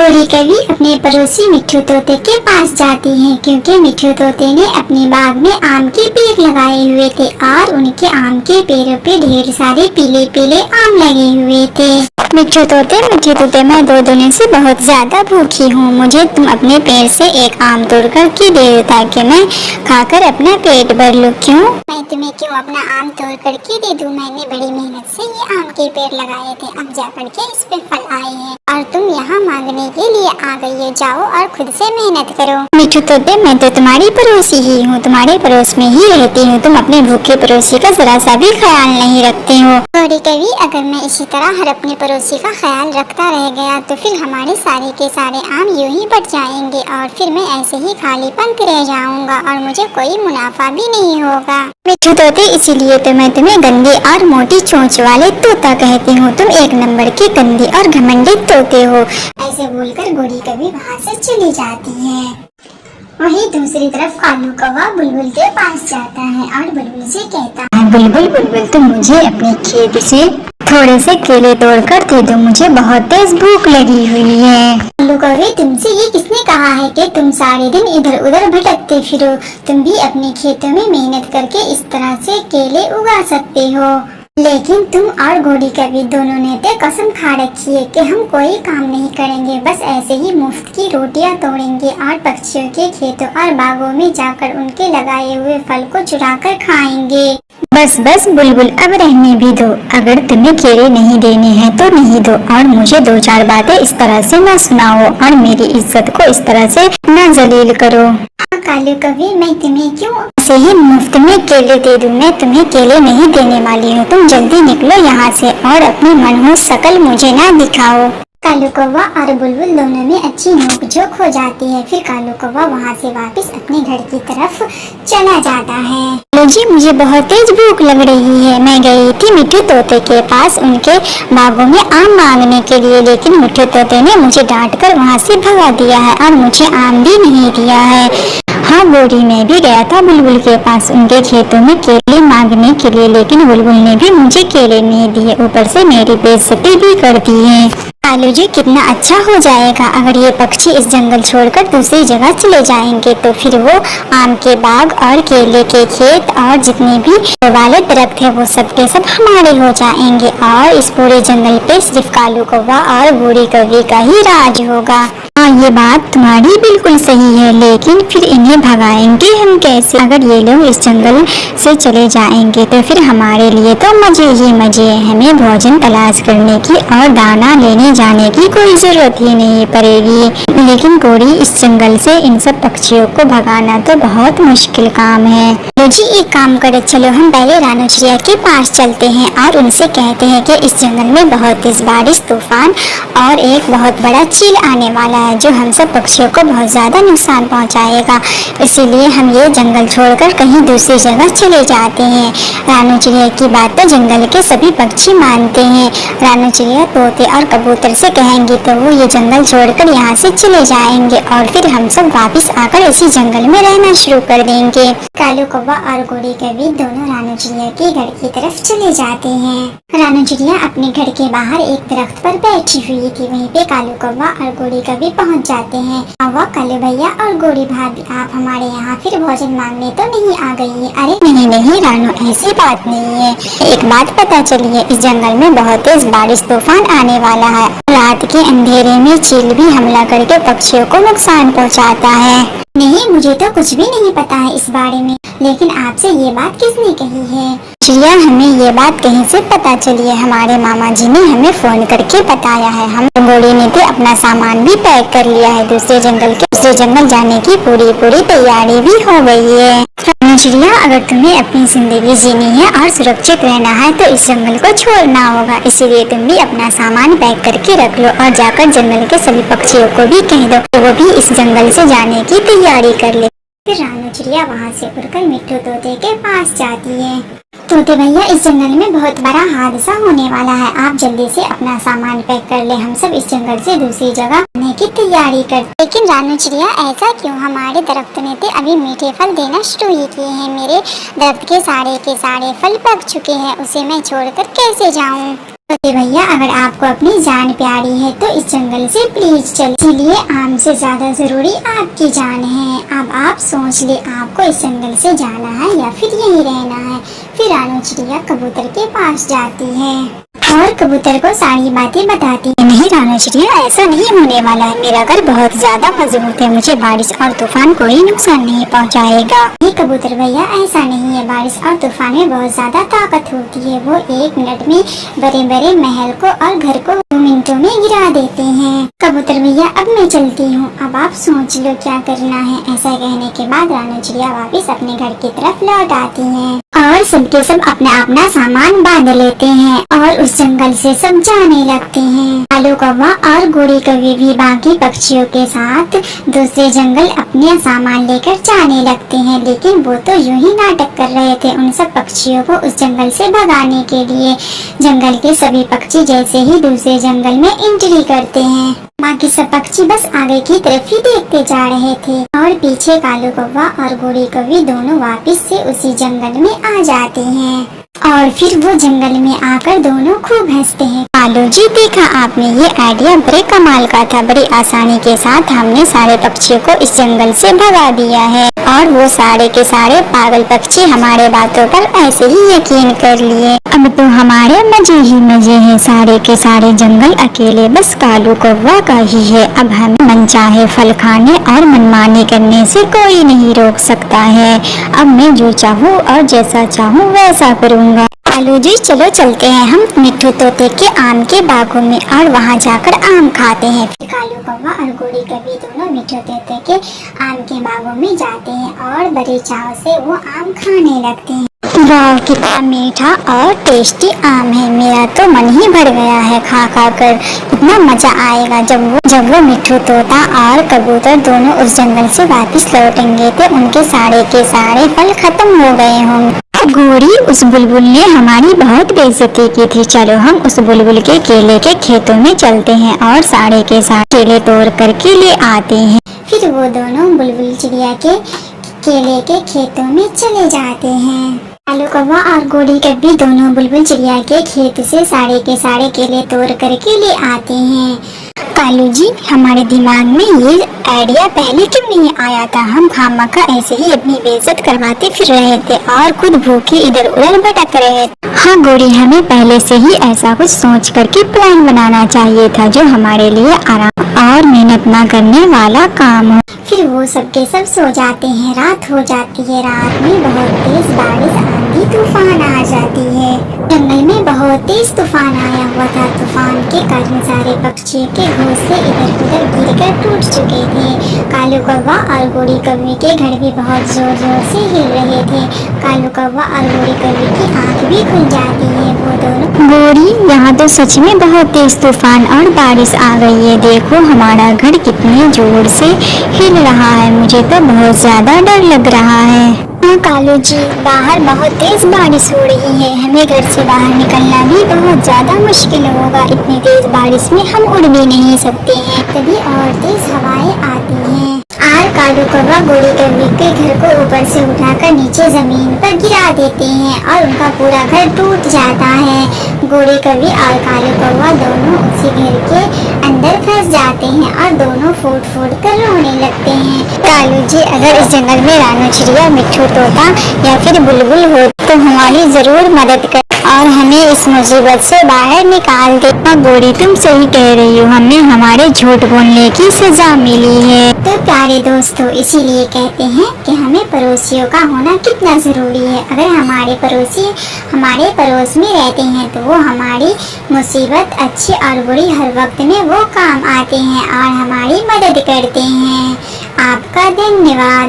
गोरी कवि अपने पड़ोसी मिट्ठू तोते के पास जाती है क्योंकि मिट्ठू तोते ने अपने बाग में आम के पेड़ लगाए हुए थे और उनके आम के पेड़ों पे ढेर सारे पीले पीले आम लगे हुए थे। मिट्ठू तोते, मैं 2 दिन से बहुत ज्यादा भूखी हूँ। मुझे तुम अपने पेड़ से एक आम तोड़ कर के दे दो ताकि मैं खाकर अपना पेट भर लूँ। क्यों? मैं तुम्हें क्यों अपना आम तोड़ कर के दे दूँ? मैंने बड़ी मेहनत से ये आम के पेड़ लगाए थे, अब जाकर के इस पे फल आए हैं और तुम यहाँ मांगने के लिए आ गई हो। जाओ और खुद से मेहनत करो। मिट्ठू तोते, मैं तो तुम्हारी पड़ोसी ही हूँ, तुम्हारे पड़ोस में ही रहती हूँ। तुम अपने भूखे पड़ोसी का जरा सा भी ख्याल नहीं रखते हो। गोरी कवि, अगर मैं इसी तरह हर अपने पड़ोसी का ख्याल रखता रह गया तो फिर हमारे सारे के सारे आम यूं ही बढ़ जाएंगे और फिर मैं ऐसे ही खालीपन रह जाऊंगा और मुझे कोई मुनाफा भी नहीं होगा। मिट्ठू तोते, इसीलिए तो मैं तुम्हें गंदे और मोटी चोंच वाले तोता कहती हूँ। तुम 1 नंबर के गंदे और घमंडी तोते हो। ऐसे बोलकर गोरी कवि वहाँ से चली जाती है। वहीं दूसरी तरफ कालू कौवा बुलबुल के पास जाता है और बुलबुल से कहता है, बुलबुल, तुम मुझे अपने खेत से थोड़े से केले तोड़कर दे दो, मुझे बहुत तेज भूख लगी हुई है। कालू कौवे, तुमसे ये किसने कहा है कि तुम सारे दिन इधर उधर भटकते फिरो? तुम भी अपने खेतों में मेहनत करके इस तरह से केले उगा सकते हो। लेकिन तुम और गोरी कवि दोनों ने तो कसम खा रखी है कि हम कोई काम नहीं करेंगे, बस ऐसे ही मुफ्त की रोटियां तोड़ेंगे और पक्षियों के खेतों और बागों में जाकर उनके लगाए हुए फल को चुरा कर खाएंगे। बस बुलबुल, अब रहने भी दो। अगर तुम्हें केले नहीं देने हैं तो नहीं दो और मुझे 2-4 बातें इस तरह से न सुनाओ और मेरी इज्जत को इस तरह से न जलील करो। कालू कवि, मैं तुम्हें क्यों ऐसे ही मुफ्त में केले दे दूं? मैं तुम्हें केले नहीं देने वाली हूँ। तुम जल्दी निकलो यहाँ से और अपनी मनहूस शकल मुझे ना दिखाओ। कालू कौवा और बुलबुल दोनों में अच्छी नोक-झोंक हो जाती है। फिर कालू कौवा वहाँ से वापस अपने घर की तरफ चला जाता है। लो जी, मुझे बहुत तेज भूख लग रही है। मैं गई थी मिट्ठू तोते के पास उनके बागों में आम मांगने के लिए, लेकिन मिट्ठू तोते ने मुझे डांट कर वहाँ से भगा दिया है और मुझे आम भी नहीं दिया है। हाँ गोरी, मैं भी गया था बुलबुल के पास उनके खेतों में केले मांगने के लिए, लेकिन बुलबुल ने भी मुझे केले नहीं दिए, ऊपर से मेरी बेइज्जती भी कर दी है। कालू जी, कितना अच्छा हो जाएगा अगर ये पक्षी इस जंगल छोड़कर दूसरी जगह चले जाएंगे, तो फिर वो आम के बाग और केले के खेत और जितने भी वाले दरख्त है वो सब के सब हमारे हो जाएंगे और इस पूरे जंगल पे सिर्फ कालू कौवा और गोरी कवि का ही राज होगा। हाँ, ये बात तुम्हारी बिल्कुल सही है, लेकिन फिर इन्हें भगाएंगे हम कैसे? अगर ये लोग इस जंगल से चले जाएंगे तो फिर हमारे लिए तो मजे ही मजे है। हमें भोजन तलाश करने की और दाना लेने जाने की कोई जरूरत ही नहीं पड़ेगी। लेकिन गोरी, इस जंगल से इन सब पक्षियों को भगाना तो बहुत मुश्किल काम है। लो जी, एक काम करे, चलो हम पहले रानू चिड़िया के पास चलते हैं और उनसे कहते हैं कि इस जंगल में बहुत तेज बारिश, तूफान और एक बहुत बड़ा चील आने वाला है जो हम सब पक्षियों को बहुत ज्यादा नुकसान पहुंचाएगा। इसीलिए हम ये जंगल छोड़कर कहीं दूसरी जगह चले जाते हैं। रानू चिड़िया की बात तो जंगल के सभी पक्षी मानते हैं। रानू चिड़िया तोते और कबूतर से कहेंगे तो वो ये जंगल छोड़कर यहाँ से चले जाएंगे और फिर हम सब वापस आकर इसी जंगल में रहना शुरू कर देंगे। कालू कौवा और गोरी कवि दोनों रानू चिड़िया के घर की तरफ चले जाते हैं। रानू चिड़िया अपने घर के बाहर एक दरख्त पर बैठी हुई थी। वहीं पे कालू कौवा और गोरी कवि पहुँच जाते हैं। कौवा, कालू भैया और गोरी भाभी, आप हमारे यहाँ फिर भोजन मांगने तो नहीं आ गई है? अरे नहीं रानू, ऐसी बात नहीं है। एक बात पता चली है, इस जंगल में बहुत तेज बारिश तूफान आने वाला है। रात के अंधेरे में चील भी हमला करके पक्षियों को नुकसान पहुँचाता है। नहीं, मुझे तो कुछ भी नहीं पता है इस बारे में, लेकिन आपसे ये बात किसने कही है? चिड़िया, हमें ये बात कहीं से पता चली है। हमारे मामा जी ने हमें फोन करके बताया है। हम गोरी ने तो अपना सामान भी पैक कर लिया है। दूसरे जंगल जाने की पूरी तैयारी भी हो गई है। चिड़िया, अगर तुम्हें अपनी जिंदगी जीनी है और सुरक्षित रहना है तो इस जंगल को छोड़ना होगा। इसीलिए तुम भी अपना सामान पैक करके रख लो और जाकर जंगल के सभी पक्षियों को भी कह दो कि वो भी इस जंगल से जाने की तैयारी कर ले। फिर रानू चिड़िया वहाँ से उड़कर मिट्ठू तोते के पास जाती है। तोते भैया, इस जंगल में बहुत बड़ा हादसा होने वाला है, आप जल्दी से अपना सामान पैक कर ले। हम सब इस जंगल से दूसरी जगह जाने की तैयारी करते। लेकिन रानू चिड़िया, ऐसा क्यों? हमारे दरख्त ने तो अभी मीठे फल देना शुरू ही किए हैं। मेरे दरख्त के सारे फल पक चुके हैं, उसे मैं छोड़कर कैसे जाऊँ? तो भैया अगर आपको अपनी जान प्यारी है तो इस जंगल से प्लीज चले, इसीलिए आम से ज्यादा जरूरी आपकी जान है। अब आप सोच ले आपको इस जंगल से जाना है या फिर यहीं रहना है। फिर रानू चिड़िया कबूतर के पास जाती है और कबूतर को सारी बातें बताती है। नहीं रानू चिड़िया, ऐसा नहीं होने वाला है, मेरा घर बहुत ज्यादा मजबूत है, मुझे बारिश और तूफान कोई नुकसान नहीं पहुंचाएगा। ये कबूतर भैया ऐसा नहीं है, बारिश और तूफान में बहुत ज्यादा ताकत होती है, वो 1 मिनट में बड़े बड़े महल को और घर को 2 मिनटों में गिरा देते हैं। कबूतर भैया अब मैं चलती हूँ, अब आप सोच लो क्या करना है। ऐसा कहने के बाद रानू चिड़िया वापिस अपने घर की तरफ लौट आती है और सबके सब अपना अपना सामान बांध लेते हैं और उस जंगल से सब जाने लगते हैं। कालू कौवा और गोरी कौवी भी बाकी पक्षियों के साथ दूसरे जंगल अपने सामान लेकर जाने लगते हैं, लेकिन वो तो यूं ही नाटक कर रहे थे उन सब पक्षियों को उस जंगल से भगाने के लिए। जंगल के सभी पक्षी जैसे ही दूसरे जंगल में एंट्री करते हैं, बाकी सब पक्षी बस आगे की तरफ ही देखते जा रहे थे और पीछे कालू कौवा और गोरी कौवी दोनों वापस से उसी जंगल में आ जाते हैं और फिर वो जंगल में आकर दोनों खूब हंसते हैं। कालू जी, देखा आपने, ये आइडिया बड़े कमाल का था, बड़ी आसानी के साथ हमने सारे पक्षियों को इस जंगल से भगा दिया है और वो सारे के सारे पागल पक्षी हमारे बातों पर ऐसे ही यकीन कर लिए। अब तो हमारे मजे ही मजे हैं, सारे के सारे जंगल अकेले बस कालू कौवा का ही है। अब हमें मनचाहे फल खाने और मनमानी करने से कोई नहीं रोक सकता है। अब मैं जो चाहूँ और जैसा चाहूँ वैसा करूँगा। कालू जी, चलो चलते हैं हम मिट्ठू तोते के आम के बागों में और वहाँ जाकर आम खाते हैं। फिर कालू कौवा और गोरी कौवी दोनों मिट्ठू तोते के आम के बागों में जाते हैं और बड़े चाव से वो आम खाने लगते हैं। वाह, कितना मीठा और टेस्टी आम है, मेरा तो मन ही भर गया है खा खा कर। कितना मजा आएगा जब वो मिट्ठू तोता और कबूतर दोनों उस जंगल से वापस लौटेंगे तो उनके सारे के सारे फल खत्म हो गए होंगे। गोरी, उस बुलबुल ने हमारी बहुत बेइज्जती की थी, चलो हम उस बुलबुल के केले के खेतों में चलते हैं और सारे के सारे केले तोड़ करके ले आते हैं। फिर वो दोनों बुलबुल चिड़िया के केले के खेतों में चले जाते हैं। कालू कौवा और गोरी कौवी दोनों बुलबुल चिड़िया के खेत से सारे के सारे केले तोड़ करके ले आते हैं। कालू जी, हमारे दिमाग में ये आइडिया पहले क्यों नहीं आया था? हम खामखा ऐसे ही अपनी बेइज्जत करवाते फिर रहे थे और खुद भूखे इधर उधर भटक रहे थे। हाँ गोरी, हमें पहले से ही ऐसा कुछ सोच करके प्लान बनाना चाहिए था जो हमारे लिए आराम और मेहनत न करने वाला काम हो। फिर वो सबके सब सो जाते हैं, रात हो जाती है। रात में बहुत तेज बारिश, आंधी तूफान आ जाती है। जंगल में बहुत तेज तूफान आया हुआ था। तूफान के कारण सारे पक्षियों के घोंसले इधर उधर गिरकर टूट चुके थे। कालू कौवा और गोरी कौवी के घर भी बहुत जोर जोर से हिल रहे थे। कालू कौवा और गोरी कौवी की आँख भी खुल जाती है। वो दोनों, गोरी, यहाँ तो सच में बहुत तेज तूफान और बारिश आ गई है, देखो हमारा घर कितने जोर से हिल रहा है, मुझे तो बहुत ज्यादा डर लग रहा है। हाँ कालू जी, बाहर बहुत तेज बारिश हो रही है, हमें घर से बाहर निकलना भी बहुत ज्यादा मुश्किल होगा। इतनी तेज बारिश में हम उड़ भी नहीं सकते हैं, तभी और तेज हवाएं आती हैं। कालू कौवा गोरी कौवी के घर को ऊपर से उठाकर नीचे जमीन पर गिरा देते हैं और उनका पूरा घर टूट जाता है। गोरी कौवी और कालू कौवा दोनों उसी घर के अंदर फंस जाते हैं और दोनों फूट फूट कर रोने लगते हैं। कालू जी, अगर इस जंगल में रानू चिड़िया, मिट्ठू तोता या फिर बुलबुल हो तो हमारी जरूर मदद कर और हमें इस मुसीबत से बाहर निकाल दे। गोरी, तुम सही कह रही हो, हमें हमारे झूठ बोलने की सजा मिली है। तो प्यारे दोस्तों, इसीलिए कहते हैं कि हमें पड़ोसियों का होना कितना जरूरी है। अगर हमारे पड़ोसी हमारे पड़ोस में रहते हैं तो वो हमारी मुसीबत, अच्छी और बुरी, हर वक्त में वो काम आते हैं और हमारी मदद करते हैं। आपका धन्यवाद।